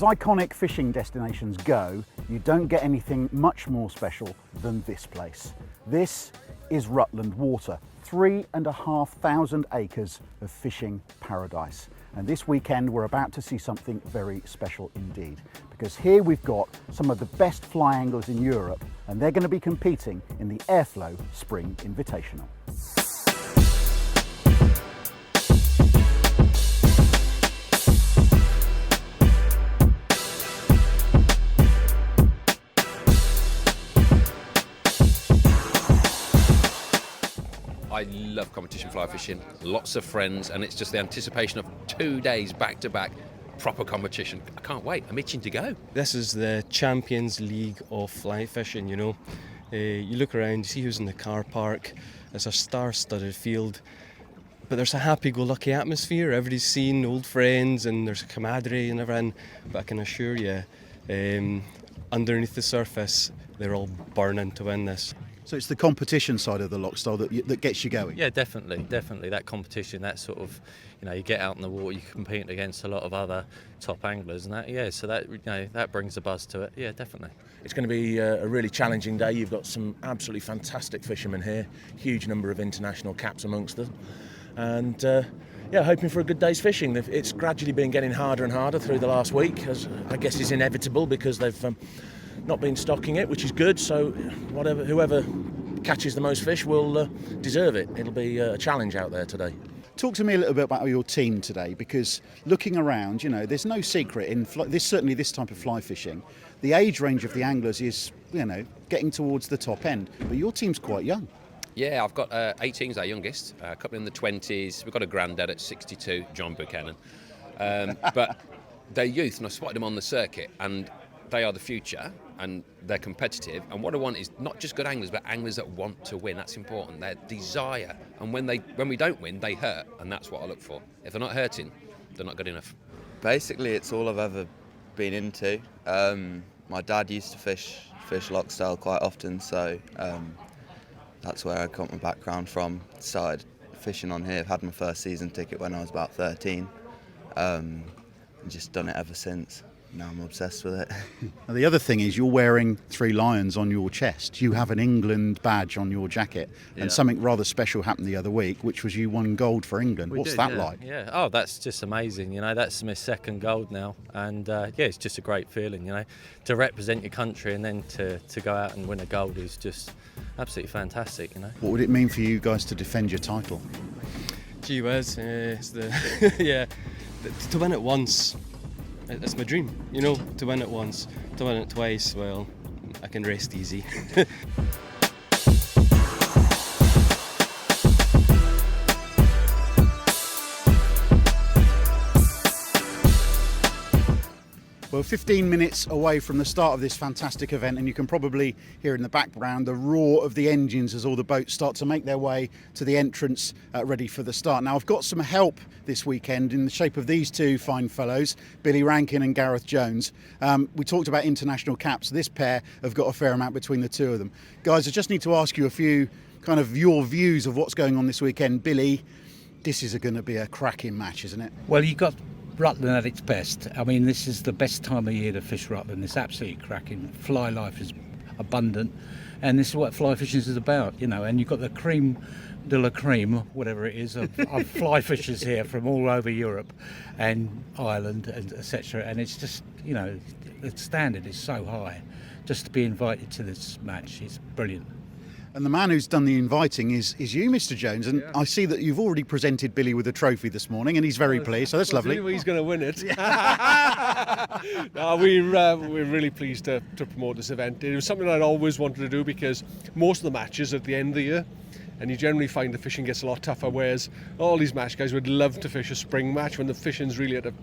as iconic fishing destinations go, you don't get anything much more special than this place. This is Rutland Water, 3,500 acres of fishing paradise. And this weekend we're about to see something very special indeed, because here we've got some of the best fly anglers in Europe, and they're going to be competing in the Airflo Spring Invitational. I love competition fly fishing, lots of friends, and it's just the anticipation of 2 days back to back, proper competition. I can't wait, I'm itching to go. This is the Champions League of fly fishing, you know. You look around, you see who's in the car park, it's a star-studded field, but there's a happy-go-lucky atmosphere. Everybody's seen old friends and there's a camaraderie and everything, but I can assure you, underneath the surface, they're all burning to win this. So it's the competition side of the loch style that gets you going? Yeah, definitely. That competition, that sort of, you get out in the water, you compete against a lot of other top anglers and that, so that, that brings a buzz to it. Yeah, definitely. It's going to be a really challenging day. You've got some absolutely fantastic fishermen here, huge number of international caps amongst them. And hoping for a good day's fishing. It's gradually been getting harder and harder through the last week, as I guess is inevitable because they've not been stocking it, which is good. So whoever catches the most fish will deserve it. It'll be a challenge out there today. Talk to me a little bit about your team today, because looking around, there's no secret in certainly this type of fly fishing. The age range of the anglers is, getting towards the top end, but your team's quite young. Yeah, I've got 18's our youngest, a couple in the 20s. We've got a granddad at 62, John Buchanan. But they're youth, and I spotted them on the circuit, and they are the future, and they're competitive. And what I want is not just good anglers, but anglers that want to win. That's important. Their desire. And when we don't win, they hurt, and that's what I look for. If they're not hurting, they're not good enough. Basically, it's all I've ever been into. My dad used to fish loch style quite often, so that's where I got my background from. Started fishing on here. Had my first season ticket when I was about 13. And just done it ever since. Now I'm obsessed with it. Now, the other thing is you're wearing 3 lions on your chest. You have an England badge on your jacket, and something rather special happened the other week, which was you won gold for England. What's that like? Yeah, oh, that's just amazing. That's my second gold now, and it's just a great feeling. To represent your country and then to go out and win a gold is just absolutely fantastic. What would it mean for you guys to defend your title? Gee whiz, it's the to win it once. It's my dream, to win it once. To win it twice, well, I can rest easy. Well, 15 minutes away from the start of this fantastic event, and you can probably hear in the background the roar of the engines as all the boats start to make their way to the entrance ready for the start. Now, I've got some help this weekend in the shape of these two fine fellows, Billy Rankin and Gareth Jones. We talked about international caps. This pair have got a fair amount between the two of them. Guys, I just need to ask you a few kind of your views of what's going on this weekend. Billy, this is going to be a cracking match, isn't it? Well, you've got Rutland at its best. I mean, this is the best time of year to fish Rutland. It's absolutely cracking. Fly life is abundant, and this is what fly fishing is about, and you've got the cream de la cream, whatever it is, of fly fishers here from all over Europe and Ireland, and etc. And it's just, the standard is so high. Just to be invited to this match is brilliant. And the man who's done the inviting is you, Mr. Jones. And I see that you've already presented Billy with a trophy this morning, and he's very pleased, so that's lovely. He's going to win it. No, we're really pleased to promote this event. It was something I'd always wanted to do, because most of the matches are at the end of the year, and you generally find the fishing gets a lot tougher, whereas all these match guys would love to fish a spring match when the fishing's really at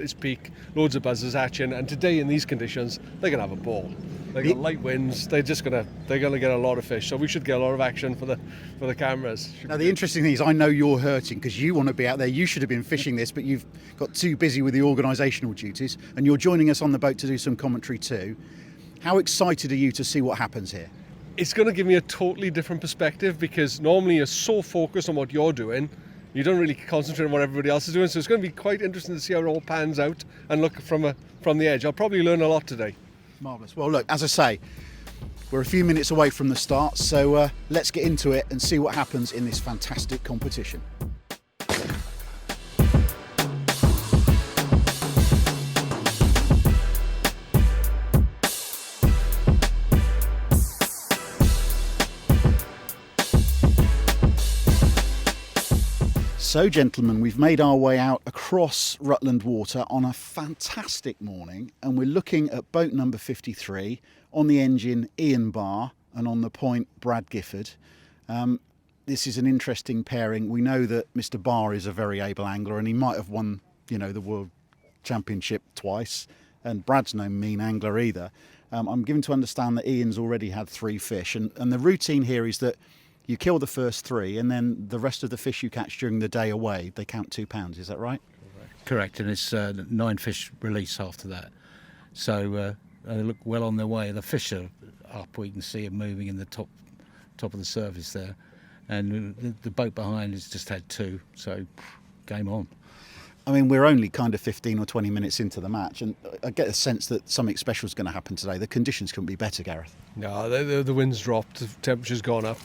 its peak, loads of buzzers hatching, and today in these conditions they're going to have a ball. They got light winds. They're gonna get a lot of fish. So we should get a lot of action for the cameras. Now the interesting thing is, I know you're hurting because you want to be out there. You should have been fishing this, but you've got too busy with the organisational duties, and you're joining us on the boat to do some commentary too. How excited are you to see what happens here? It's going to give me a totally different perspective, because normally you're so focused on what you're doing, you don't really concentrate on what everybody else is doing. So it's going to be quite interesting to see how it all pans out and look from the edge. I'll probably learn a lot today. Marvellous. Well, look, as I say, we're a few minutes away from the start, so let's get into it and see what happens in this fantastic competition. So, gentlemen, we've made our way out across Rutland Water on a fantastic morning, and we're looking at boat number 53, on the engine Ian Barr and on the point Brad Gifford. This is an interesting pairing. We know that Mr. Barr is a very able angler, and he might have won, the World Championship twice, and Brad's no mean angler either. I'm given to understand that Ian's already had 3 fish, and the routine here is that you kill the first 3, and then the rest of the fish you catch during the day away, they count £2. Is that right? Correct, and it's 9 fish release after that. So they look well on their way. The fish are up. We can see them moving in the top of the surface there, and the boat behind has just had 2. So game on. I mean, we're only kind of 15 or 20 minutes into the match, and I get a sense that something special is going to happen today. The conditions couldn't be better, Gareth. No, the wind's dropped, the temperature's gone up,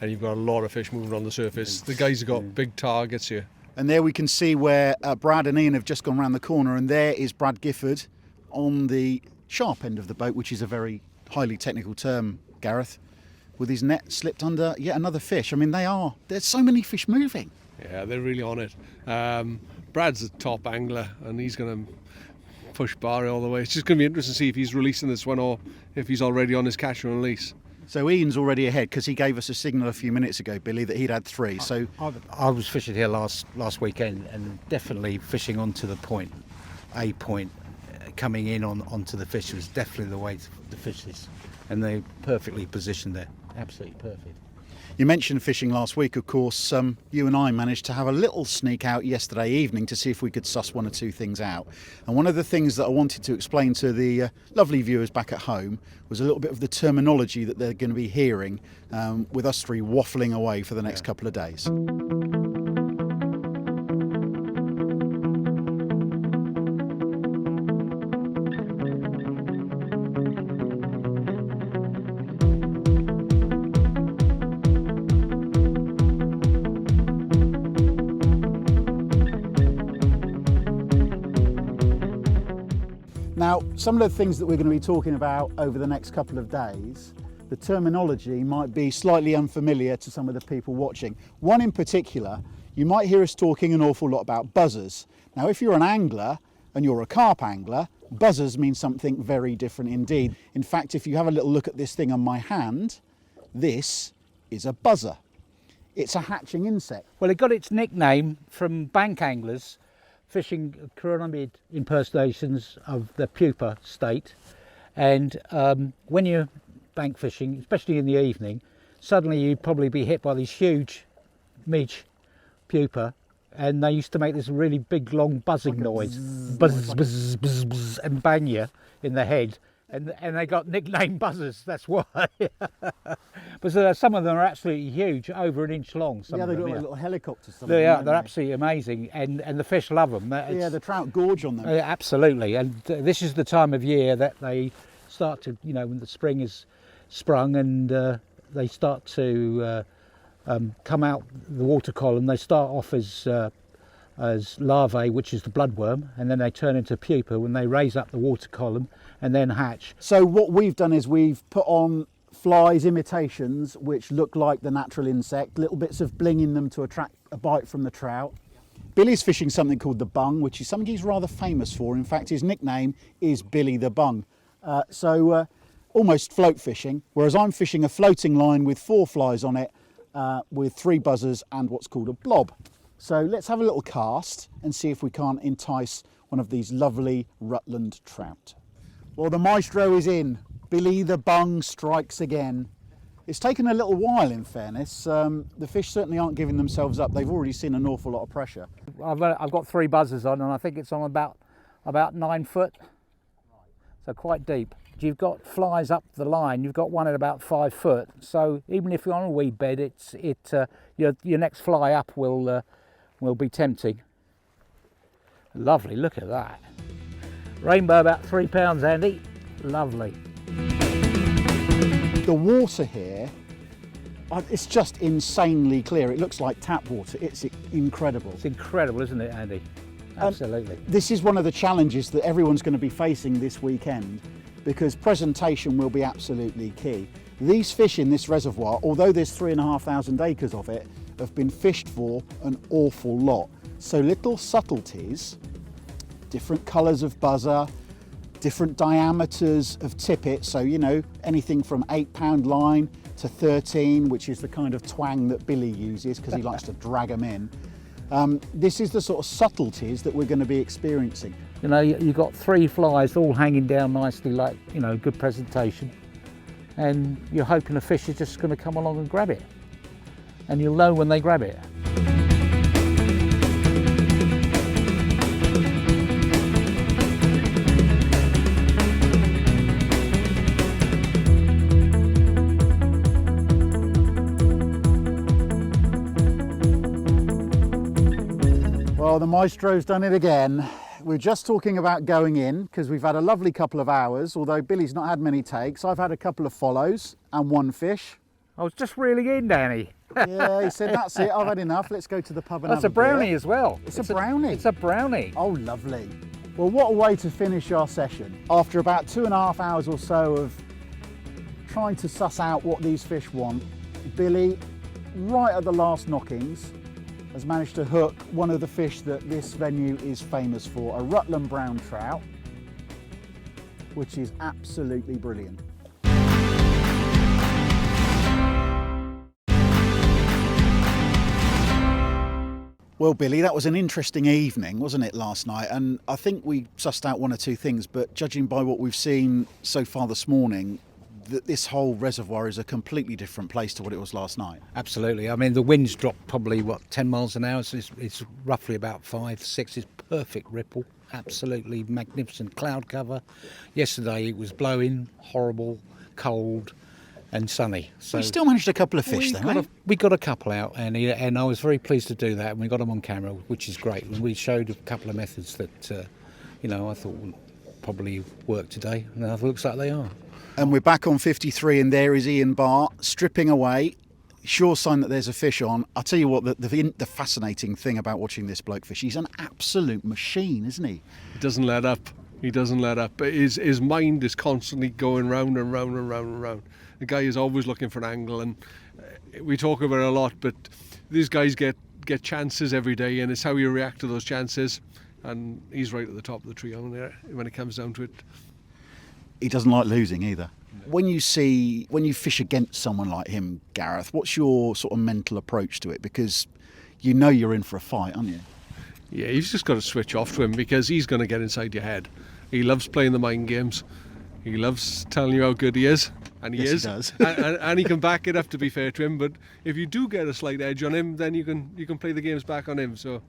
and you've got a lot of fish moving on the surface. The guys have got big targets here. And there we can see where Brad and Ian have just gone round the corner, and there is Brad Gifford on the sharp end of the boat, which is a very highly technical term, Gareth, with his net slipped under yet another fish. I mean, there's so many fish moving. Yeah, they're really on it. Brad's the top angler, and he's going to push Barry all the way. It's just going to be interesting to see if he's releasing this one or if he's already on his catch and release. So Ian's already ahead because he gave us a signal a few minutes ago, Billy, that he'd had 3. So I was fishing here last weekend, and definitely fishing onto the point, a point, coming in onto the fish was definitely the way to fish this, and they're perfectly positioned there, absolutely perfect. You mentioned fishing last week, of course. You and I managed to have a little sneak out yesterday evening to see if we could suss 1 or 2 things out. And one of the things that I wanted to explain to the lovely viewers back at home was a little bit of the terminology that they're going to be hearing with us 3 waffling away for the next couple of days. Now, some of the things that we're going to be talking about over the next couple of days, the terminology might be slightly unfamiliar to some of the people watching. One in particular, you might hear us talking an awful lot about buzzers. Now, if you're an angler and you're a carp angler, buzzers mean something very different indeed. In fact, if you have a little look at this thing on my hand, this is a buzzer. It's a hatching insect. Well, it got its nickname from bank anglers fishing chironomid impersonations of the pupa state, and when you're bank fishing, especially in the evening, suddenly you'd probably be hit by these huge midge pupa, and they used to make this really big long buzzing noise, buzz, buzz, buzz, buzz, and bang you in the head, and they got nicknamed buzzers, that's why. But some of them are absolutely huge, over 1 inch long. Yeah, they've got like little helicopters. They're absolutely amazing, and the fish love them. Yeah, the trout gorge on them. Absolutely, and this is the time of year that they start to, when the spring is sprung, and they start to come out the water column. They start off as larvae, which is the bloodworm, and then they turn into pupa when they raise up the water column and then hatch. So what we've done is we've put on flies imitations which look like the natural insect, little bits of bling in them to attract a bite from the trout. Billy's fishing something called the bung, which is something he's rather famous for. In fact, his nickname is Billy the Bung. Almost float fishing, whereas I'm fishing a floating line with 4 flies on it, with 3 buzzers and what's called a blob. So let's have a little cast and see if we can't entice one of these lovely Rutland trout. Well, the maestro is in. Billy the Bung strikes again. It's taken a little while, in fairness. The fish certainly aren't giving themselves up. They've already seen an awful lot of pressure. I've got 3 buzzers on, and I think it's on about 9 foot, so quite deep. You've got flies up the line. You've got one at about 5 foot. So even if you're on a weed bed, your next fly up will will be tempting. Lovely, look at that. Rainbow about £3, Andy. Lovely. The water here, it's just insanely clear. It looks like tap water. It's incredible. It's incredible, isn't it, Andy? Absolutely. This is one of the challenges that everyone's going to be facing this weekend, because presentation will be absolutely key. These fish in this reservoir, although there's 3,500 acres of it, have been fished for an awful lot. So little subtleties, different colours of buzzer, different diameters of tippet, so you know, anything from 8-pound line to 13, which is the kind of twang that Billy uses because he likes to drag them in. This is the sort of subtleties that we're going to be experiencing. You know, you've got 3 flies all hanging down nicely, like, you know, good presentation. And you're hoping a fish is just going to come along and grab it. And you'll know when they grab it. Well, the maestro's done it again. We're just talking about going in because we've had a lovely couple of hours, although Billy's not had many takes. I've had a couple of follows and 1 fish. I was just reeling in, Danny. Yeah, he said, that's it, I've had enough, let's go to the pub and That's have a brownie beer. as well. It's a brownie. It's a brownie. Oh, lovely. Well, what a way to finish our session. After about 2.5 hours or so of trying to suss out what these fish want, Billy, right at the last knockings, has managed to hook one of the fish that this venue is famous for, a Rutland brown trout, which is absolutely brilliant. Well, Billy, that was an interesting evening, wasn't it, last night? And I think we sussed out 1 or 2 things, but judging by what we've seen so far this morning, that this whole reservoir is a completely different place to what it was last night. Absolutely. I mean, the wind's dropped probably, 10 miles an hour, so it's roughly about 5, 6. It's perfect ripple, absolutely magnificent cloud cover. Yesterday it was blowing, horrible, cold and sunny. So we still managed a couple of fish though, we got a couple out, and I was very pleased to do that, and we got them on camera, which is great. And we showed a couple of methods that, I thought would probably work today, and it looks like they are. And we're back on 53, and there is Ian Barr stripping away. Sure sign that there's a fish on. I'll tell you what, the fascinating thing about watching this bloke fish, he's an absolute machine, isn't he? He doesn't let up. He doesn't let up. His mind is constantly going round and round and round and round. The guy is always looking for an angle, and we talk about it a lot, but these guys get chances every day, and it's how you react to those chances. And he's right at the top of the tree on there when it comes down to it. He doesn't like losing either. When you fish against someone like him, Gareth, what's your sort of mental approach to it? Because you know you're in for a fight, aren't you? Yeah, you've just got to switch off to him, because he's going to get inside your head. He loves playing the mind games. He loves telling you how good he is, and he is. He does. and he can back it up, to be fair to him. But if you do get a slight edge on him, then you can play the games back on him. So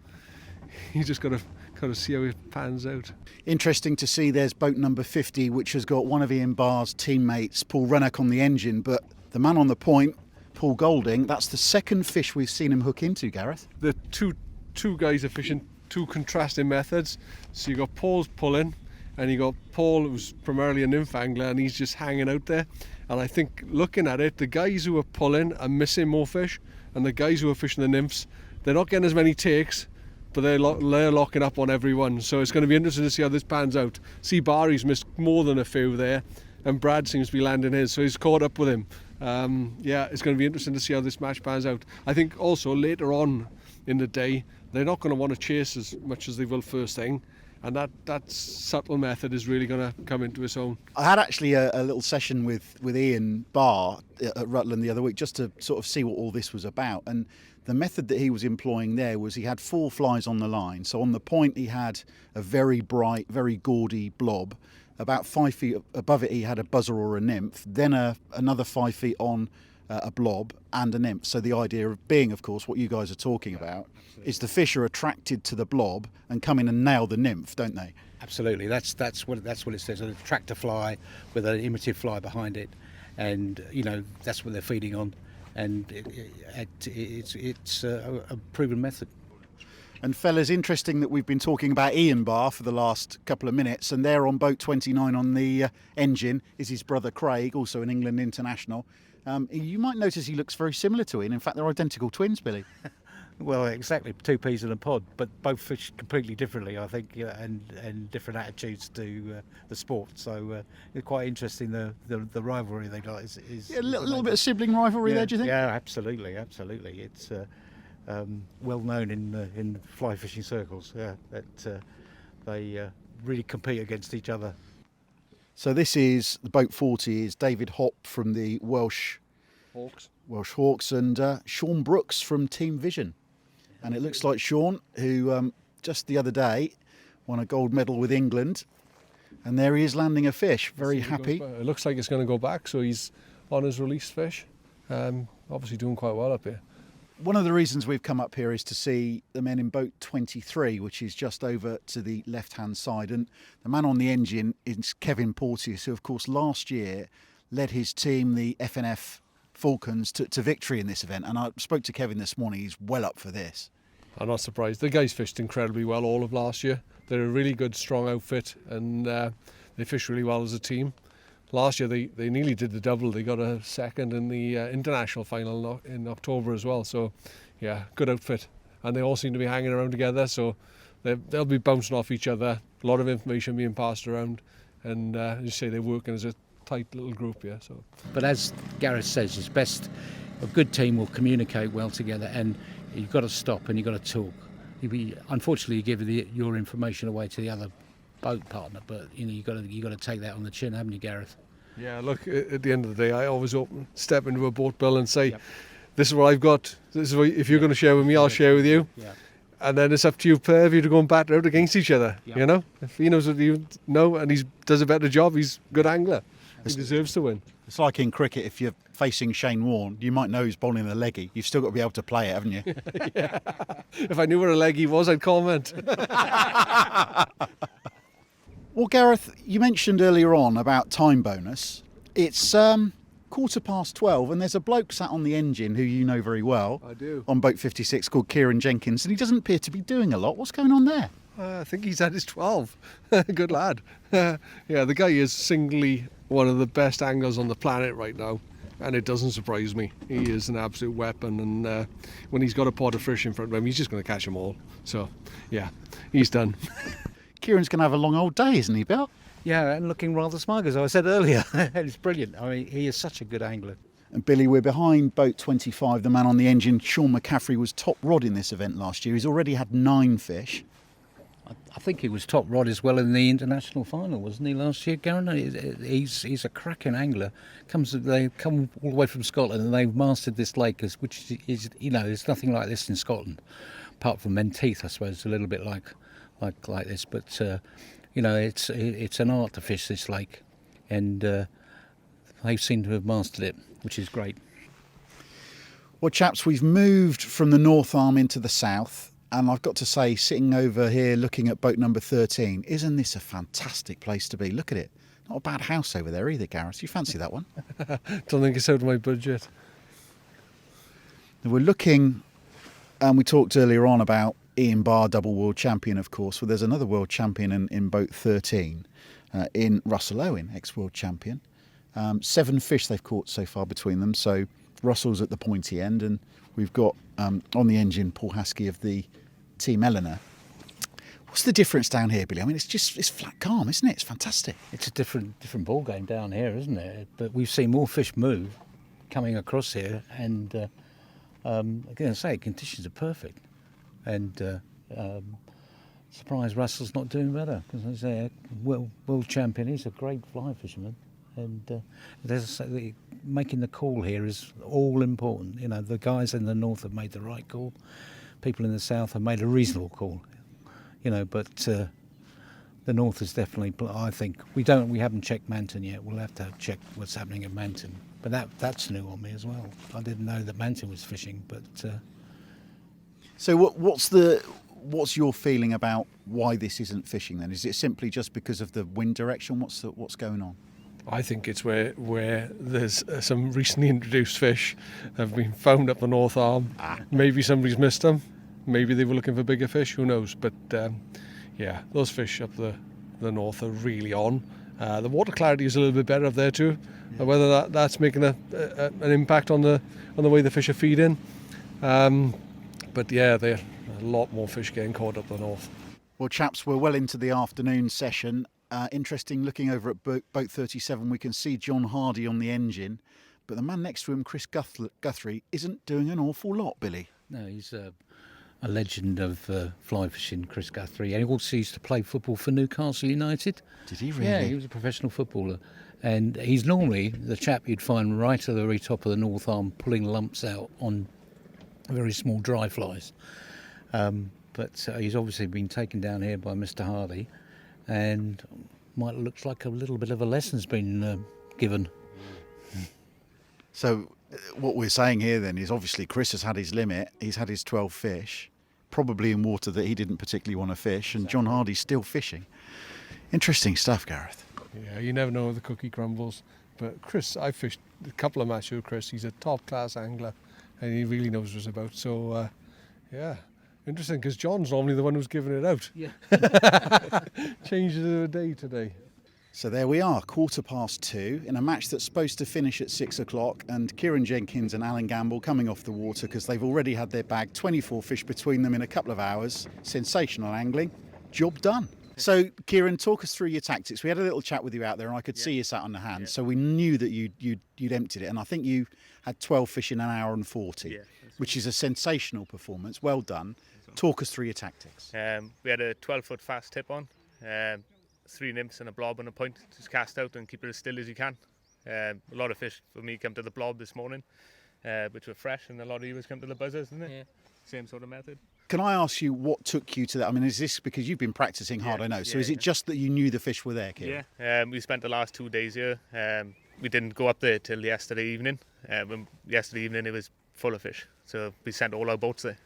you just got to see how it pans out. Interesting to see there's boat number 50, which has got one of Ian Barr's teammates, Paul Rennock, on the engine, but the man on the point, Paul Golding, that's the second fish we've seen him hook into, Gareth. The two guys are fishing 2 contrasting methods. So you got Paul's pulling, and you got Paul, who's primarily a nymph angler, and he's just hanging out there. And I think, looking at it, the guys who are pulling are missing more fish, and the guys who are fishing the nymphs, they're not getting as many takes, but they're locking up on every one. So it's going to be interesting to see how this pans out. See, Barry's missed more than a few there, and Brad seems to be landing his, so he's caught up with him. It's going to be interesting to see how this match pans out. I think also later on in the day, they're not going to want to chase as much as they will first thing, and that subtle method is really going to come into its own. I had actually a little session with Ian Barr at Rutland the other week, just to sort of see what all this was about. And the method that he was employing there was he had 4 flies on the line. So on the point he had a very bright, very gaudy blob. About 5 feet above it he had a buzzer or a nymph. Then another 5 feet on a blob and a nymph. So the idea of being, of course, what you guys are talking about, is the fish are attracted to the blob and come in and nail the nymph, don't they? Absolutely. That's what it says. An attractor fly with an imitative fly behind it, and that's what they're feeding on. And it's a proven method. And fellas, interesting that we've been talking about Ian Barr for the last couple of minutes, and there on boat 29 on the engine is his brother Craig, also an England international. You might notice he looks very similar to Ian. In fact, they're identical twins, Billy. Well, exactly, two peas in a pod, but both fish completely differently, I think, and different attitudes to the sport. So it's quite interesting the rivalry they got. Is Yeah, a little bit of sibling rivalry there, do you think? Yeah, absolutely. It's well known in fly fishing circles. Yeah, that they really compete against each other. So this is the boat 40 is David Hopp from the Welsh Hawks and Sean Brooks from Team Vision. And it looks like Sean, who just the other day won a gold medal with England, and there he is landing a fish, very happy. It looks like it's going to go back, so he's on his released fish. Obviously doing quite well up here. One of the reasons we've come up here is to see the men in boat 23, which is just over to the left-hand side. And the man on the engine is Kevin Porteous, who, of course, last year led his team, the FNF Falcons, to victory in this event. And I spoke to Kevin this morning. He's well up for this. I'm not surprised. The guys fished incredibly well all of last year. They're a really good, strong outfit, and they fished really well as a team. Last year they nearly did the double. They got a second in the international final in October as well. So, yeah, good outfit. And they all seem to be hanging around together, so they'll be bouncing off each other. A lot of information being passed around. And as you say, they're working as a tight little group, yeah. So. But as Gareth says, it's best, a good team will communicate well together, and you've got to stop and you've got to talk. Unfortunately, you give your information away to the other boat partner, but you've got to take that on the chin, haven't you, Gareth? Yeah, look, at the end of the day, I always step into a boat, Bill, and say, this is what I've got. This is what, if you're going to share with me, I'll share with you. Yeah. And then it's up to you, pair of you, to go and batter out against each other. Yeah. You know, if he knows what you know and he does a better job, he's a good angler. He deserves to win. It's like in cricket, if you're facing Shane Warne, you might know he's bowling a leggy. You've still got to be able to play it, haven't you? Yeah. If I knew what a leggy was, I'd comment. Well, Gareth, you mentioned earlier on about time bonus. It's 12:15 and there's a bloke sat on the engine who you know very well. I do. On boat 56 called Kieran Jenkins, and he doesn't appear to be doing a lot. What's going on there? I think he's at his 12. Good lad. Yeah, the guy is singly one of the best anglers on the planet right now, and it doesn't surprise me. He is an absolute weapon, and when he's got a pot of fish in front of him, he's just going to catch them all. So, yeah, he's done. Kieran's going to have a long old day, isn't he, Bill? Yeah, and looking rather smug, as I said earlier. It's brilliant. I mean, he is such a good angler. And Billy, we're behind boat 25. The man on the engine, Sean McCaffrey, was top rod in this event last year. He's already had 9 fish. I think he was top rod as well in the international final, wasn't he, last year, Garen? He's a cracking angler. They come all the way from Scotland, and they've mastered this lake, which is, there's nothing like this in Scotland, apart from Menteith, I suppose, a little bit like this. But it's an art to fish this lake, and they seem to have mastered it, which is great. Well, chaps, we've moved from the North Arm into the south. And I've got to say, sitting over here looking at boat number 13, isn't this a fantastic place to be? Look at it. Not a bad house over there either, Gareth. You fancy that one? Don't think it's out of my budget. We're looking, and we talked earlier on about Ian Barr, double world champion, of course. Well, there's another world champion in boat 13, in Russell Owen, ex-world champion. 7 fish they've caught so far between them. So Russell's at the pointy end, and we've got on the engine Paul Haskey of the Team Eleanor. What's the difference down here, Billy? I mean, it's flat calm, isn't it? It's fantastic. It's a different ball game down here, isn't it? But we've seen more fish move coming across here, and I'm going to say conditions are perfect. And surprised Russell's not doing better, because as I say, world champion. He's a great fly fisherman, and making the call here is all important. The guys in the north have made the right call. People in the south have made a reasonable call, but the north is definitely, I think, we haven't checked Manton yet. We'll have to check what's happening at Manton, but that's new on me as well. I didn't know that Manton was fishing, but so what's your feeling about why this isn't fishing then? Is it simply just because of the wind direction? What's going on? I think it's where there's some recently introduced fish have been found up the North Arm. Maybe somebody's missed them. maybe they were looking for bigger fish, who knows. But yeah, those fish up the north are really on. The water clarity is a little bit better up there too. Whether that's making an impact on the way the fish are feeding. But yeah, there are a lot more fish getting caught up the north. Well, chaps, we're well into the afternoon session. Interesting, looking over at boat 37, we can see John Hardy on the engine, but the man next to him, Chris Guthrie, isn't doing an awful lot, Billy. No, he's a legend of fly fishing, Chris Guthrie, and he also used to play football for Newcastle United. Did he really? Yeah, he was a professional footballer, and he's normally the chap you'd find right at the very top of the North Arm pulling lumps out on very small dry flies. But he's obviously been taken down here by Mr. Hardy, and looks like a little bit of a lesson's been given. So what we're saying here then is obviously Chris has had his limit. He's had his 12 fish, probably in water that he didn't particularly want to fish, and John Hardy's still fishing. Interesting stuff, Gareth. Yeah, you never know where the cookie crumbles. But Chris, I fished a couple of matches with Chris. He's a top-class angler, and he really knows what it's about. So, yeah, interesting, because John's normally the one who's giving it out. Yeah. Changes of the day today. So there we are, 2:15 in a match that's supposed to finish at 6 o'clock, and Kieran Jenkins and Alan Gamble coming off the water because they've already had their bag, 24 fish between them in a couple of hours. Sensational angling, job done. So Kieran, talk us through your tactics. We had a little chat with you out there and I could see you sat on the hand, so we knew that you'd emptied it, and I think you had 12 fish in an hour and 40, which is a sensational performance. Well done. Talk us through your tactics. We had a 12-foot fast tip on. 3 nymphs and a blob and a point, just cast out and keep it as still as you can. A lot of fish for me come to the blob this morning, which were fresh, and a lot of you come to the buzzers, isn't it? Yeah. Same sort of method. Can I ask you what took you to that? I mean, is this because you've been practicing hard, I know, so is it just that you knew the fish were there, Kieran? Yeah, we spent the last 2 days here. We didn't go up there till yesterday evening. Yesterday evening it was full of fish, so we sent all our boats there.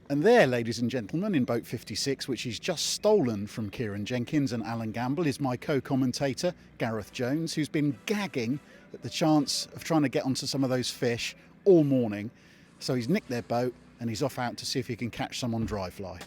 And there, ladies and gentlemen, in boat 56, which is just stolen from Kieran Jenkins and Alan Gamble, is my co-commentator, Gareth Jones, who's been gagging at the chance of trying to get onto some of those fish all morning. So he's nicked their boat and he's off out to see if he can catch some on dry fly.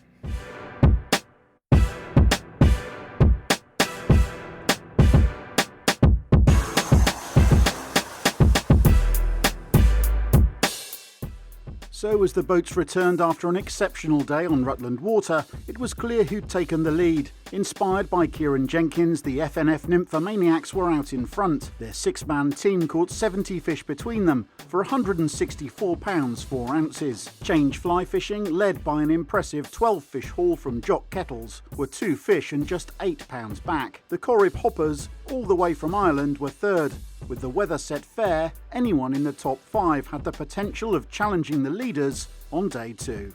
So as the boats returned after an exceptional day on Rutland Water, it was clear who'd taken the lead. Inspired by Kieran Jenkins, the FNF Nymphomaniacs were out in front. Their 6-man team caught 70 fish between them for £164 4 ounces. Change fly fishing, led by an impressive 12-fish haul from Jock Kettles, were 2 fish and just £8 back. The Corrib Hoppers, all the way from Ireland, were third. With the weather set fair, anyone in the top 5 had the potential of challenging the leaders on day 2.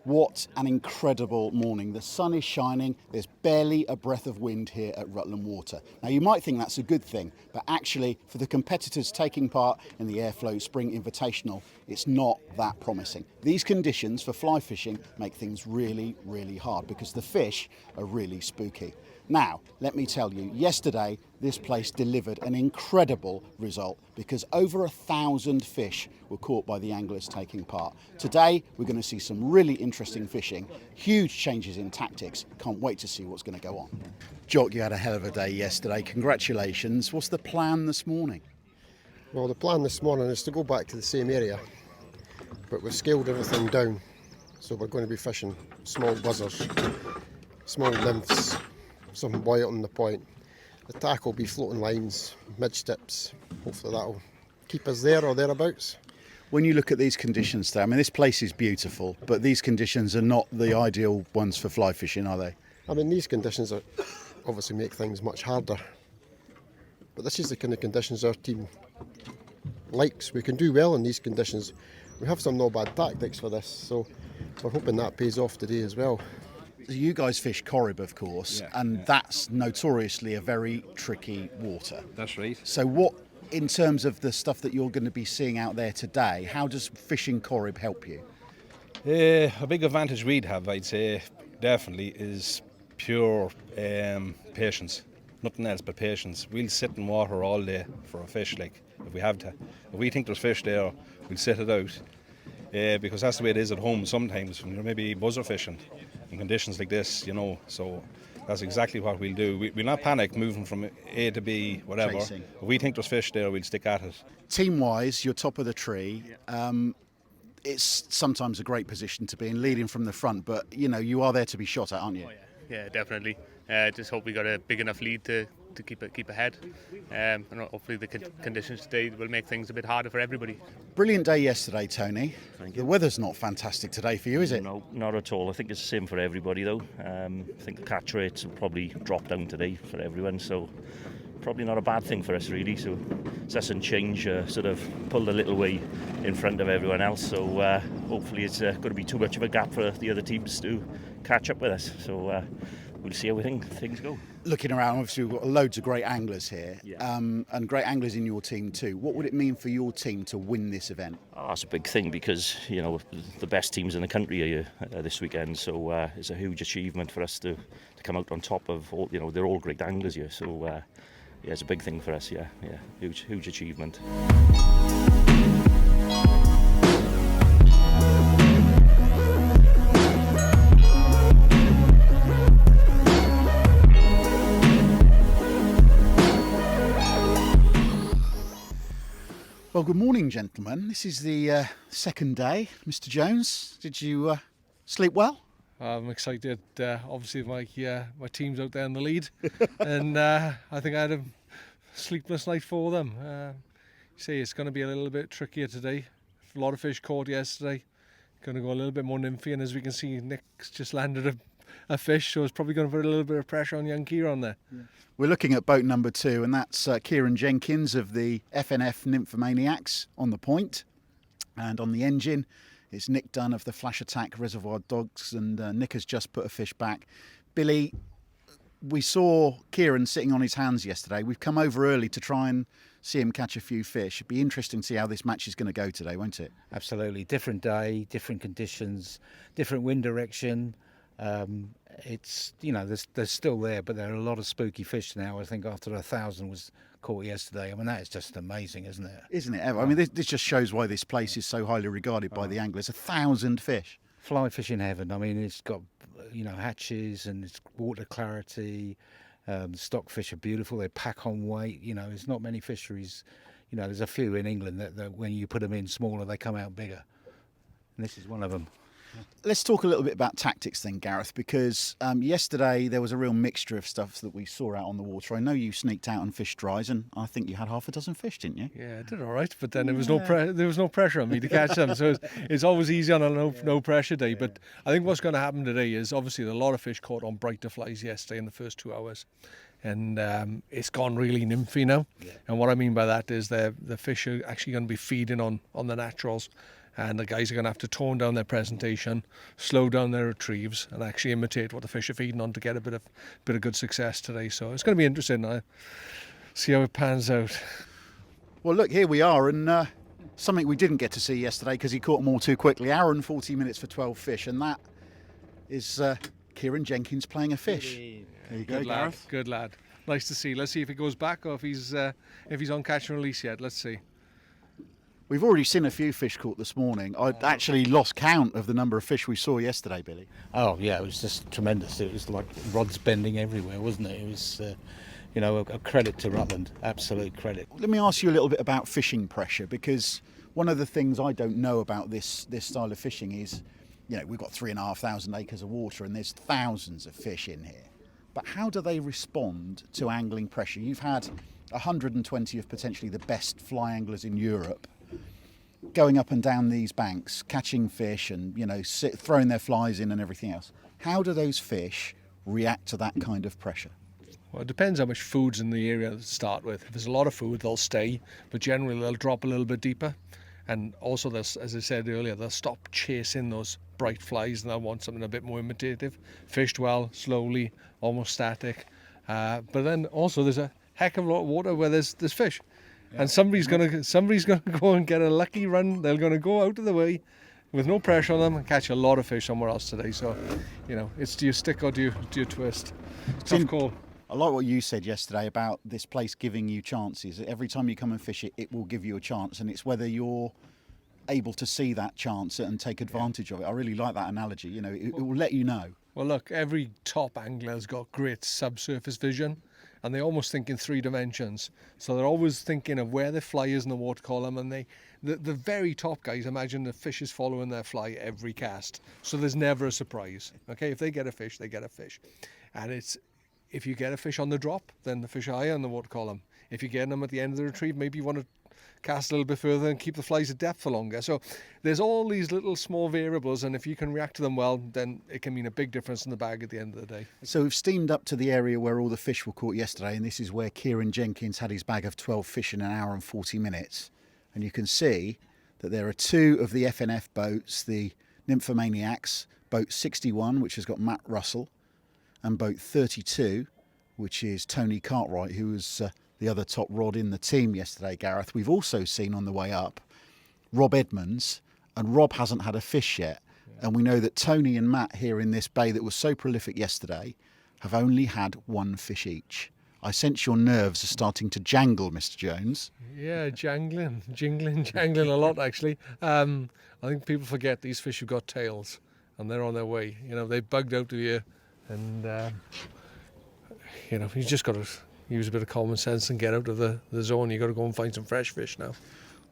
What an incredible morning. The sun is shining, there's barely a breath of wind here at Rutland Water. Now you might think that's a good thing, but actually for the competitors taking part in the Airflo Spring Invitational, it's not that promising. These conditions for fly fishing make things really, really hard because the fish are really spooky. Now, let me tell you, yesterday this place delivered an incredible result because over 1,000 fish were caught by the anglers taking part. Today, we're going to see some really interesting fishing, huge changes in tactics. Can't wait to see what's going to go on. Jock, you had a hell of a day yesterday. Congratulations. What's the plan this morning? Well, the plan this morning is to go back to the same area, but we've scaled everything down. So we're going to be fishing small buzzers, small nymphs, some white on the point. The tack will be floating lines, midge tips. Hopefully that'll keep us there or thereabouts. When you look at these conditions today, I mean, this place is beautiful, but these conditions are not the ideal ones for fly fishing, are they? I mean, these conditions are obviously make things much harder. But this is the kind of conditions our team likes. We can do well in these conditions. We have some not bad tactics for this, so we're hoping that pays off today as well. You guys fish Corrib, of course, and that's notoriously a very tricky water. That's right. So what, in terms of the stuff that you're going to be seeing out there today, how does fishing Corrib help you? A big advantage we'd have, I'd say, definitely, is pure patience. nothing else but patience. We'll sit in water all day for a fish, like, if we have to. If we think there's fish there, we'll sit it out. Because that's the way it is at home sometimes, when you're maybe buzzer fishing in conditions like this, so that's exactly what we'll do. We'll not panic moving from A to B, whatever. Chasing. If we think there's fish there, we'll stick at it. Team-wise, you're top of the tree. It's sometimes a great position to be in, leading from the front, but you are there to be shot at, aren't you? Yeah, definitely. Just hope we got a big enough lead to keep ahead, and hopefully the conditions today will make things a bit harder for everybody. Brilliant day yesterday, Tony. Thank you. The weather's not fantastic today for you, is it? No, not at all. I think it's the same for everybody though. I think the catch rates will probably drop down today for everyone, so probably not a bad thing for us really. So Cess and Change sort of pulled a little way in front of everyone else, so hopefully it's going to be too much of a gap for the other teams to catch up with us. So we'll see how things go. Looking around, obviously we've got loads of great anglers here, Yeah. and great anglers in your team too. What would it mean for your team to win this event? Oh, that's a big thing because the best teams in the country are here this weekend, so it's a huge achievement for us to come out on top of all. They're all great anglers here, so yeah, it's a big thing for us. Yeah, huge achievement. Well, good morning, gentlemen. This is the second day. Mr. Jones, did you sleep well? I'm excited. Obviously, my team's out there in the lead, and I think I had a sleepless night for them. It's going to be a little bit trickier today. A lot of fish caught yesterday. Going to go a little bit more nymphy, and as we can see, Nick's just landed a fish, so it's probably going to put a little bit of pressure on young Kieran there. Yeah. We're looking at boat number 2, and that's Kieran Jenkins of the FNF Nymphomaniacs on the point. And on the engine, it's Nick Dunn of the Flash Attack Reservoir Dogs, and Nick has just put a fish back. Billy, we saw Kieran sitting on his hands yesterday. We've come over early to try and see him catch a few fish. It'd be interesting to see how this match is going to go today, won't it? Absolutely. Different day, different conditions, different wind direction. It's they're still there, but there are a lot of spooky fish now. I think after 1,000 was caught yesterday. I mean, that is just amazing, isn't it? Isn't it ever? I mean, this just shows why this place is so highly regarded by the anglers. 1,000 fish. Fly fishing heaven. I mean, it's got hatches and it's water clarity. Stockfish are beautiful. They pack on weight. There's not many fisheries. There's a few in England that when you put them in smaller, they come out bigger. And this is one of them. Let's talk a little bit about tactics then, Gareth, because yesterday there was a real mixture of stuff that we saw out on the water. I know you sneaked out and fished dries, and I think you had half a dozen fish, didn't you? Yeah, I did all right, but then there was no pressure on me to catch them, so it's always easy on a no pressure day. But I think what's going to happen today is obviously a lot of fish caught on brighter flies yesterday in the first 2 hours, and it's gone really nymphy now. Yeah. And what I mean by that is the fish are actually going to be feeding on the naturals. And the guys are going to have to tone down their presentation, slow down their retrieves, and actually imitate what the fish are feeding on to get a bit of good success today. So it's going to be interesting. I'll see how it pans out. Well, look, here we are, and something we didn't get to see yesterday because he caught them all too quickly. Hour and 40 minutes for 12 fish, and that is Kieran Jenkins playing a fish. There you go, Gareth. Good lad. Nice to see. Let's see if he goes back or if he's on catch and release yet. Let's see. We've already seen a few fish caught this morning. I actually lost count of the number of fish we saw yesterday, Billy. Oh, yeah, it was just tremendous. It was like rods bending everywhere, wasn't it? It was, a credit to Rutland, absolute credit. Let me ask you a little bit about fishing pressure, because one of the things I don't know about this style of fishing is, we've got 3,500 acres of water and there's thousands of fish in here. But how do they respond to angling pressure? You've had 120 of potentially the best fly anglers in Europe going up and down these banks, catching fish and, throwing their flies in and everything else. How do those fish react to that kind of pressure? Well, it depends how much food's in the area to start with. If there's a lot of food, they'll stay, but generally they'll drop a little bit deeper. And also, as I said earlier, they'll stop chasing those bright flies and they'll want something a bit more imitative. Fished well, slowly, almost static. But then also there's a heck of a lot of water where there's fish. Yeah. And somebody's gonna go and get a lucky run. They're gonna go out of the way with no pressure on them and catch a lot of fish somewhere else today. So, it's do you stick or do you twist? Tough call. I like what you said yesterday about this place giving you chances. Every time you come and fish it, it will give you a chance, and it's whether you're able to see that chance and take advantage of it. I really like that analogy. You know, it will let you know. Well, look, every top angler's got great subsurface vision, and they almost think in 3 dimensions. So they're always thinking of where their fly is in the water column, and the very top guys imagine the fish is following their fly every cast. So there's never a surprise. Okay, if they get a fish, they get a fish. And if you get a fish on the drop, then the fish are higher in the water column. If you get them at the end of the retrieve, maybe you want to cast a little bit further and keep the flies at depth for longer. So there's all these little small variables, and if you can react to them well, then it can mean a big difference in the bag at the end of the day. So we've steamed up to the area where all the fish were caught yesterday, and this is where Kieran Jenkins had his bag of 12 fish in an hour and 40 minutes. And you can see that there are 2 of the FNF boats, the Nymphomaniacs, boat 61, which has got Matt Russell, and boat 32, which is Tony Cartwright, who was the other top rod in the team yesterday, Gareth. We've also seen on the way up Rob Edmonds, and Rob hasn't had a fish yet. And we know that Tony and Matt here in this bay that was so prolific yesterday have only had 1 fish each. I sense your nerves are starting to jangle, Mr. Jones. Yeah, jangling a lot, actually. I think people forget these fish have got tails, and they're on their way. You know, they bugged out of here, and you know, you've just got to use a bit of common sense and get out of the zone. You've got to go and find some fresh fish now.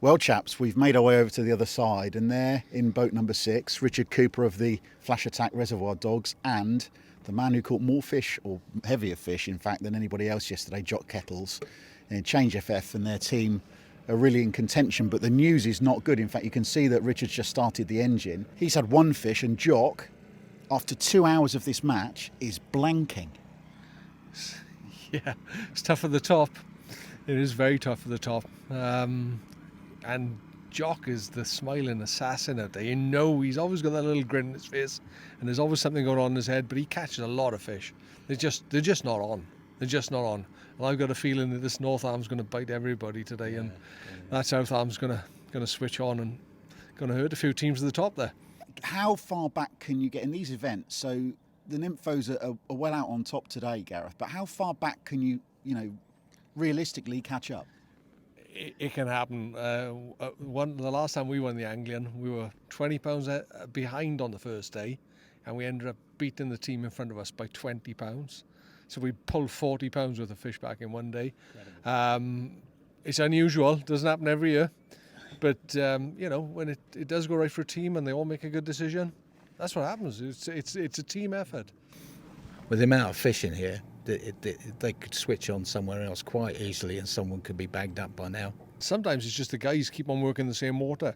Well, chaps, we've made our way over to the other side, and there in boat number 6, Richard Cooper of the Flash Attack Reservoir Dogs, and the man who caught more fish, or heavier fish, in fact, than anybody else yesterday, Jock Kettles, and Change FF and their team are really in contention, but the news is not good. In fact, you can see that Richard's just started the engine. He's had 1 fish, and Jock, after 2 hours of this match, is blanking. Yeah, it's tough at the top. It is very tough at the top. And Jock is the smiling assassin out there. You know, he's always got that little grin on his face, and there's always something going on in his head, but he catches a lot of fish. They're just not on. They're just not on. And I've got a feeling that this north arm's going to bite everybody today, and that south arm's going to switch on and going to hurt a few teams at the top there. How far back can you get in these events? So the Nymphos are well out on top today, Gareth, but how far back can you realistically catch up? It can happen. The last time we won the Anglian, we were 20 pounds behind on the first day, and we ended up beating the team in front of us by 20 pounds. So we pulled 40 pounds worth of fish back in one day. It's unusual. It doesn't happen every year. But, when it does go right for a team and they all make a good decision, that's what happens. It's a team effort. With the amount of fish in here, they could switch on somewhere else quite easily, and someone could be bagged up by now. Sometimes it's just the guys keep on working the same water,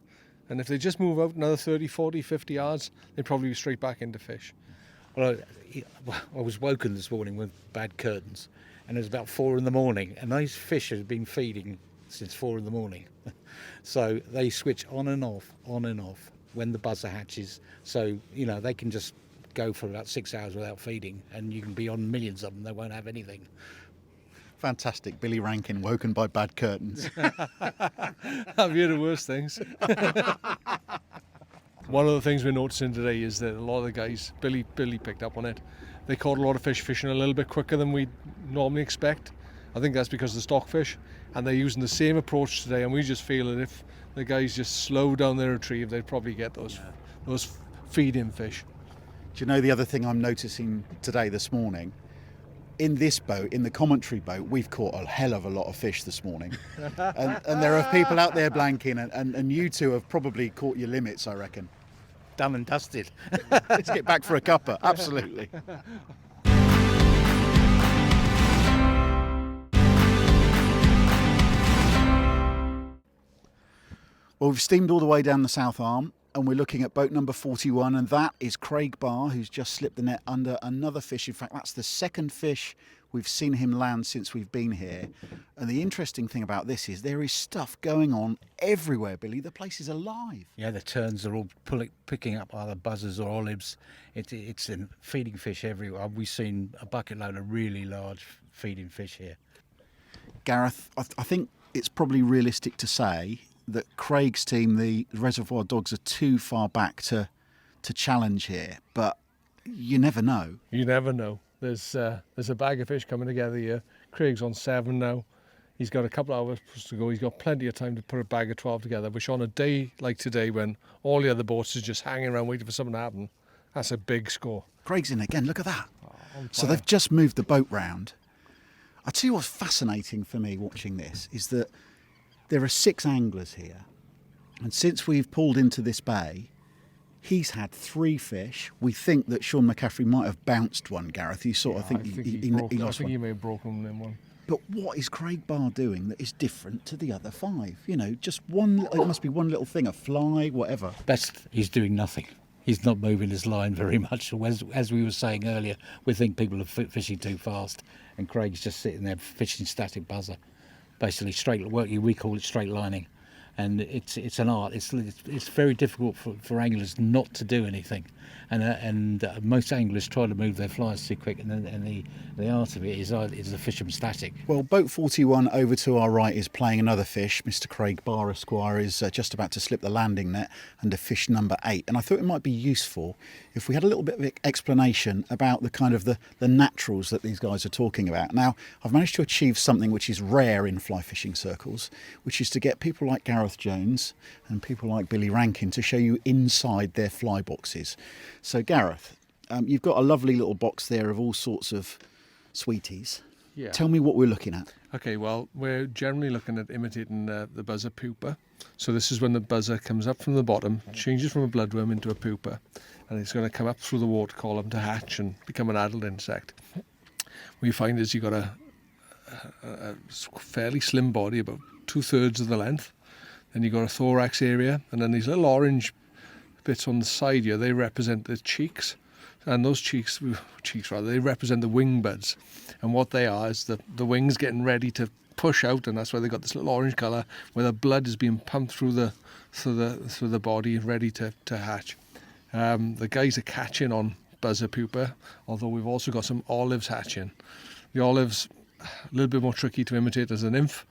and if they just move out another 30, 40, 50 yards, they'd probably be straight back into fish. Well, I was woken this morning with bad curtains, and it was about 4 a.m, and those fish have been feeding since 4 a.m. So they switch on and off when the buzzer hatches, so they can just go for about 6 hours without feeding, and you can be on millions of them, they won't have anything. Fantastic. Billy Rankin, woken by bad curtains. I've heard the worst things. One of the things we're noticing today is that a lot of the guys, Billy picked up on it, they caught a lot of fish fishing a little bit quicker than we normally expect. I think that's because of the stockfish, and they're using the same approach today, and we just feel that if the guys just slow down their retrieve, they'd probably get those feed-in fish. Do you know the other thing I'm noticing today, this morning? In this boat, in the commentary boat, we've caught a hell of a lot of fish this morning. and there are people out there blanking, and you two have probably caught your limits, I reckon. Done and dusted. Let's get back for a cuppa, absolutely. Well, we've steamed all the way down the South Arm, and we're looking at boat number 41, and that is Craig Barr, who's just slipped the net under another fish. In fact, that's the second fish we've seen him land since we've been here. And the interesting thing about this is there is stuff going on everywhere, Billy. The place is alive. Yeah, the terns are all picking up either buzzers or olives. It's in feeding fish everywhere. We've seen a bucket load of really large feeding fish here. Gareth, I think it's probably realistic to say that Craig's team, the Reservoir Dogs, are too far back to challenge here, but you never know. You never know. There's a bag of fish coming together here. Craig's on 7 now. He's got a couple of hours to go. He's got plenty of time to put a bag of 12 together, which on a day like today when all the other boats are just hanging around waiting for something to happen, that's a big score. Craig's in again, look at that. On So fire. they've just moved the boat round. I tell you what's fascinating for me watching this is that there are 6 anglers here, and since we've pulled into this bay, he's had 3 fish. We think that Sean McCaffrey might have bounced one, Gareth. You sort of think he lost I think one. he may have broken in one. But what is Craig Barr doing that is different to the other 5? You know, just one, it must be one little thing, a fly, whatever. Best, he's doing nothing. He's not moving his line very much. As we were saying earlier, we think people are fishing too fast, and Craig's just sitting there fishing static buzzer, basically straight. We call it straight lining, and it's an art. It's very difficult for anglers not to do anything, and most anglers try to move their flies too quick, and the art of it is the fisherman static. Well, boat 41 over to our right is playing another fish. Mr. Craig Barr, Esquire, is just about to slip the landing net under fish number 8. And I thought it might be useful if we had a little bit of explanation about the kind of the naturals that these guys are talking about. Now, I've managed to achieve something which is rare in fly fishing circles, which is to get people like Gareth Jones and people like Billy Rankin to show you inside their fly boxes. So, Gareth, you've got a lovely little box there of all sorts of sweeties. Yeah. Tell me what we're looking at. Okay, well, we're generally looking at imitating the buzzer pupa. So this is when the buzzer comes up from the bottom, changes from a bloodworm into a pupa, and it's going to come up through the water column to hatch and become an adult insect. What you find is you've got a fairly slim body, about 2/3 of the length. Then you've got a thorax area, and then these little orange bits on the side here, they represent the cheeks. And those cheeks, they represent the wing buds. And what they are is the wings getting ready to push out, and that's why they've got this little orange colour, where the blood is being pumped through the body, ready to hatch. The guys are catching on buzzer pupa, although we've also got some olives hatching. The olives, a little bit more tricky to imitate as a nymph,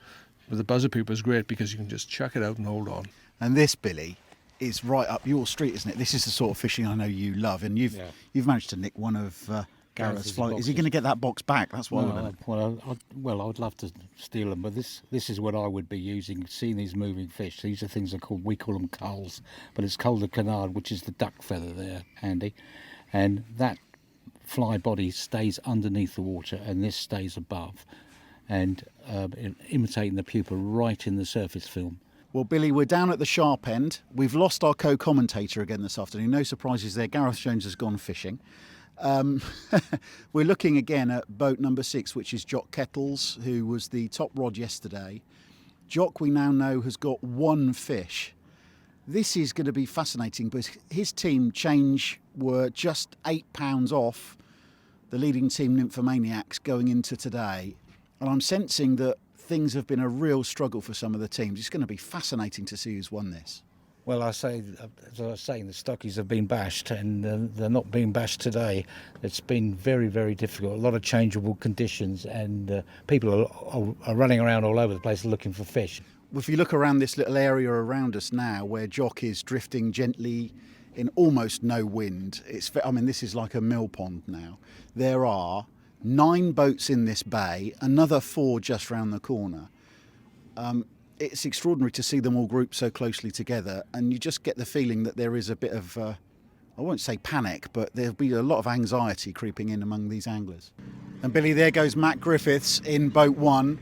but the buzzer pupa is great because you can just chuck it out and hold on. And this, Billy, is right up your street, isn't it? This is the sort of fishing I know you love, and you've managed to nick one of Gareth's fly. Is he going to get that box back? That's what I would love to steal them, but this is what I would be using. Seeing these moving fish, these are things we call them culls, but it's cull de canard, which is the duck feather there, Andy, and that fly body stays underneath the water, and this stays above, and imitating the pupa right in the surface film. Well, Billy, we're down at the sharp end. We've lost our co-commentator again this afternoon. No surprises there. Gareth Jones has gone fishing. We're looking again at boat number 6, which is Jock Kettles, who was the top rod yesterday. Jock, we now know, has got 1 fish. This is going to be fascinating because his team change were just £8 off the leading team Nymphomaniacs going into today. And I'm sensing that things have been a real struggle for some of the teams. It's going to be fascinating to see who's won this. Well, as I was saying, the stockies have been bashed, and they're not being bashed today. It's been very, very difficult. A lot of changeable conditions, and people are running around all over the place looking for fish. If you look around this little area around us now, where Jock is drifting gently in almost no wind, this is like a mill pond now. There are 9 boats in this bay, another 4 just round the corner. It's extraordinary to see them all grouped so closely together, and you just get the feeling that there is a bit of, I won't say panic, but there'll be a lot of anxiety creeping in among these anglers. And Billy, there goes Matt Griffiths in boat 1.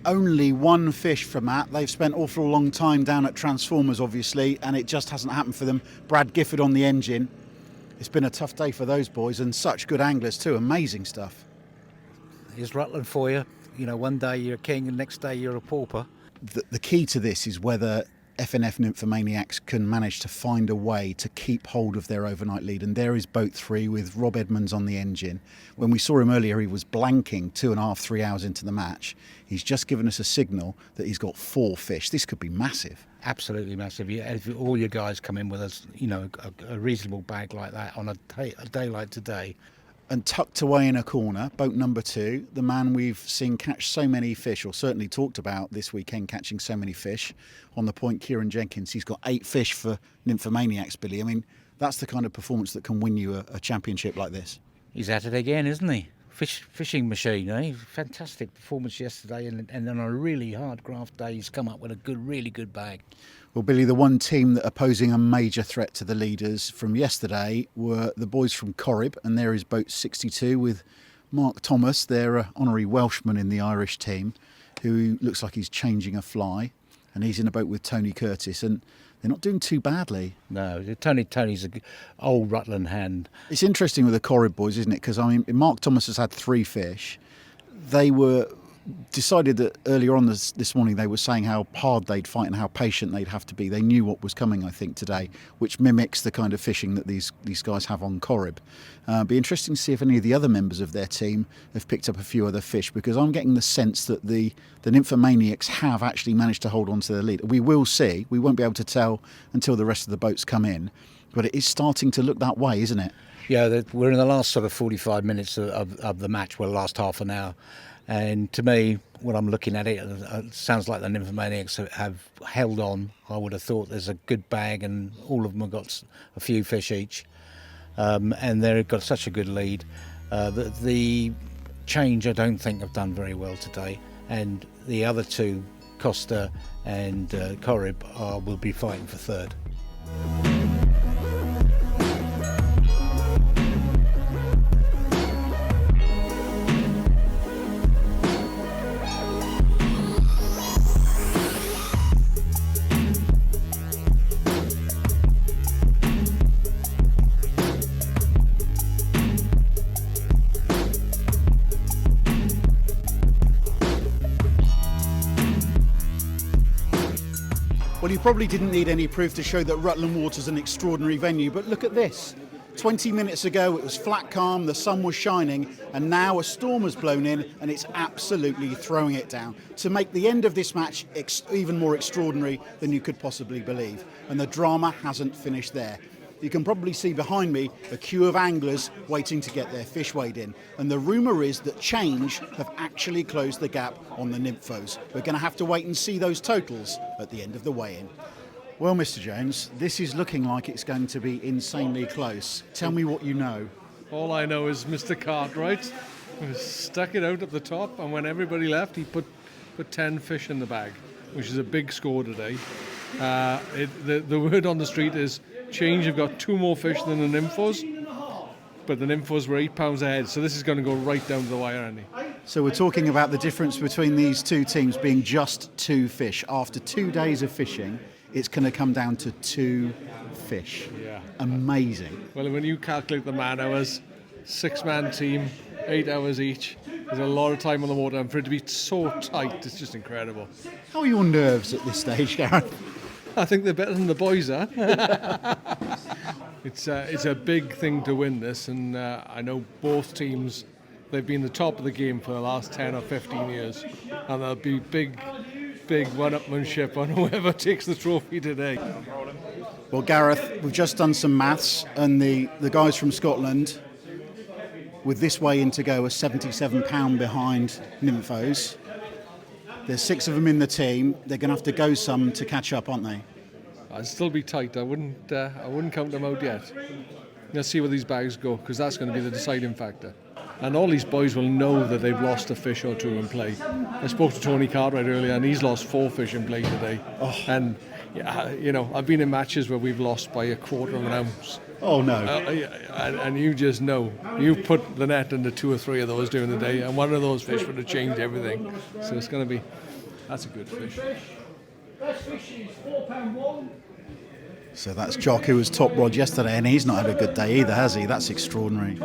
Only 1 fish for Matt. They've spent awful long time down at Transformers, obviously, and it just hasn't happened for them. Brad Gifford on the engine. It's been a tough day for those boys, and such good anglers too. Amazing stuff. Here's Rutland for you. You know, one day you're a king and next day you're a pauper. The key to this is whether FNF Nymphomaniacs can manage to find a way to keep hold of their overnight lead. And there is boat 3 with Rob Edmonds on the engine. When we saw him earlier, he was blanking 2.5, 3 hours into the match. He's just given us a signal that he's got 4 fish. This could be massive. Absolutely massive. If all your guys come in with a reasonable bag like that on a day like today. And tucked away in a corner, boat number 2, the man we've seen catch so many fish, or certainly talked about this weekend catching so many fish on the point, Kieran Jenkins. He's got 8 fish for Nymphomaniacs, Billy. I mean, that's the kind of performance that can win you a championship like this. He's at it again, isn't he? fishing machine, eh? Fantastic performance yesterday, and on a really hard graft day, he's come up with a really good bag. Well, Billy, the one team that are posing a major threat to the leaders from yesterday were the boys from Corrib, and there is boat 62 with Mark Thomas, their honorary Welshman in the Irish team, who looks like he's changing a fly, and he's in a boat with Tony Curtis, and they're not doing too badly. No, Tony's an old Rutland hand. It's interesting with the Corrib boys, isn't it? Because, I mean, Mark Thomas has had 3 fish. They were decided that earlier on this morning they were saying how hard they'd fight and how patient they'd have to be. They knew what was coming, I think, today, which mimics the kind of fishing that these guys have on Corrib. Be interesting to see if any of the other members of their team have picked up a few other fish, because I'm getting the sense that the Nymphomaniacs have actually managed to hold on to their lead. We will see. We won't be able to tell until the rest of the boats come in, but it is starting to look that way, isn't it? Yeah, we're in the last sort of 45 minutes of the match, well, the last half an hour. And to me, when I'm looking at it, it sounds like the Nymphomaniacs have held on. I would have thought there's a good bag, and all of them have got a few fish each. And they've got such a good lead. The change, I don't think, have done very well today. And the other two, Costa and Corrib, will be fighting for third. Well, you probably didn't need any proof to show that Rutland Water's an extraordinary venue, but look at this. 20 minutes ago it was flat calm, the sun was shining, and now a storm has blown in and it's absolutely throwing it down to make the end of this match even more extraordinary than you could possibly believe. And the drama hasn't finished there. You can probably see behind me a queue of anglers waiting to get their fish weighed in. And the rumour is that Change have actually closed the gap on the Nymphos. We're going to have to wait and see those totals at the end of the weigh-in. Well, Mr. Jones, this is looking like it's going to be insanely close. Tell me what you know. All I know is Mr. Cartwright stuck it out at the top, and when everybody left, he put 10 fish in the bag, which is a big score today. The word on the street is Change have got 2 more fish than the Nymphos, but the Nymphos were 8 pounds ahead, so this is going to go right down to the wire, Andy. So we're talking about the difference between these two teams being just 2 fish. After 2 days of fishing, it's going to come down to 2 fish. Yeah. Amazing. Well, when you calculate the man hours, 6-man team, 8 hours each, there's a lot of time on the water, and for it to be so tight, it's just incredible. How are your nerves at this stage, Gareth? I think they're better than the boys are. It's a big thing to win this, and I know both teams, they've been the top of the game for the last 10 or 15 years, and there'll be big one-upmanship on whoever takes the trophy today. Well, Gareth, we've just done some maths, and the guys from Scotland, with this weigh-in to go, are £77 behind Nymphos. There's 6 of them in the team. They're going to have to go some to catch up, aren't they? I'd still be tight. I wouldn't count them out yet. Let's see where these bags go, because that's going to be the deciding factor. And all these boys will know that they've lost a fish or 2 in play. I spoke to Tony Cartwright earlier, and he's lost 4 fish in play today. Oh. And I've been in matches where we've lost by 1/4 of an ounce. Oh no! And you just know, you put the net into 2 or 3 of those during the day, and one of those fish would have changed everything. So it's going to be, that's a good fish. Best fish is £4.1. So that's Jock, who was top rod yesterday, and he's not had a good day either, has he? That's extraordinary.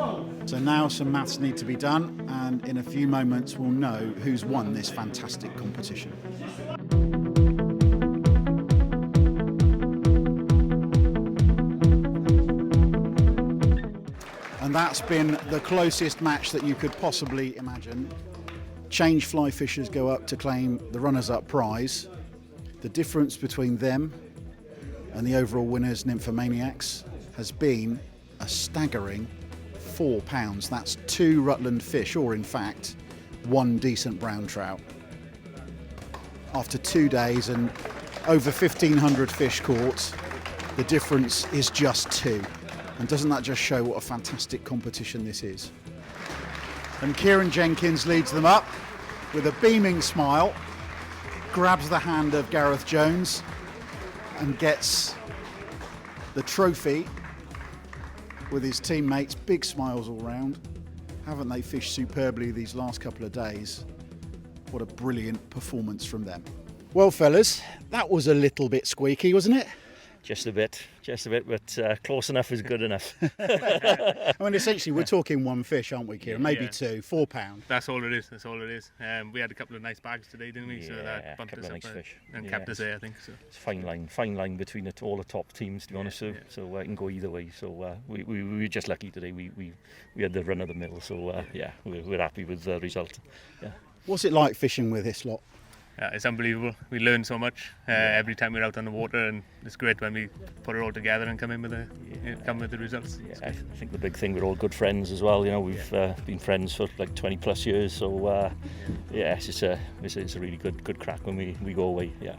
So now some maths need to be done, and in a few moments we'll know who's won this fantastic competition. And that's been the closest match that you could possibly imagine. Change fly fishers go up to claim the runners-up prize. The difference between them and the overall winners, Nymphomaniacs, has been a staggering £4. That's 2 Rutland fish, or in fact 1 decent brown trout. After 2 days and over 1,500 fish caught, the difference is just 2. And doesn't that just show what a fantastic competition this is? And Kieran Jenkins leads them up with a beaming smile, grabs the hand of Gareth Jones and gets the trophy with his teammates. Big smiles all round. Haven't they fished superbly these last couple of days? What a brilliant performance from them. Well, fellas, that was a little bit squeaky, wasn't it? Just a bit, but close enough is good enough. I mean, essentially, we're talking one fish, aren't we, Kieran? Maybe Yeah. two, £4. That's all it is. That's all it is. We had a couple of nice bags today, didn't we? So that bumped couple us of up nice fish. and Yeah, kept us there, I think. So it's fine line between all the top teams, to be honest. So it can go either way. So we were just lucky today. We had the run of the mill. So we're happy with the result. Yeah. What's it like fishing with this lot? it's unbelievable. We learn so much every time we're out on the water, and it's great when we put it all together and come with the results. Yeah, I think the big thing, we're all good friends as well. You know, we've been friends for like 20 plus years. So it's a really good crack when we go away. Yeah.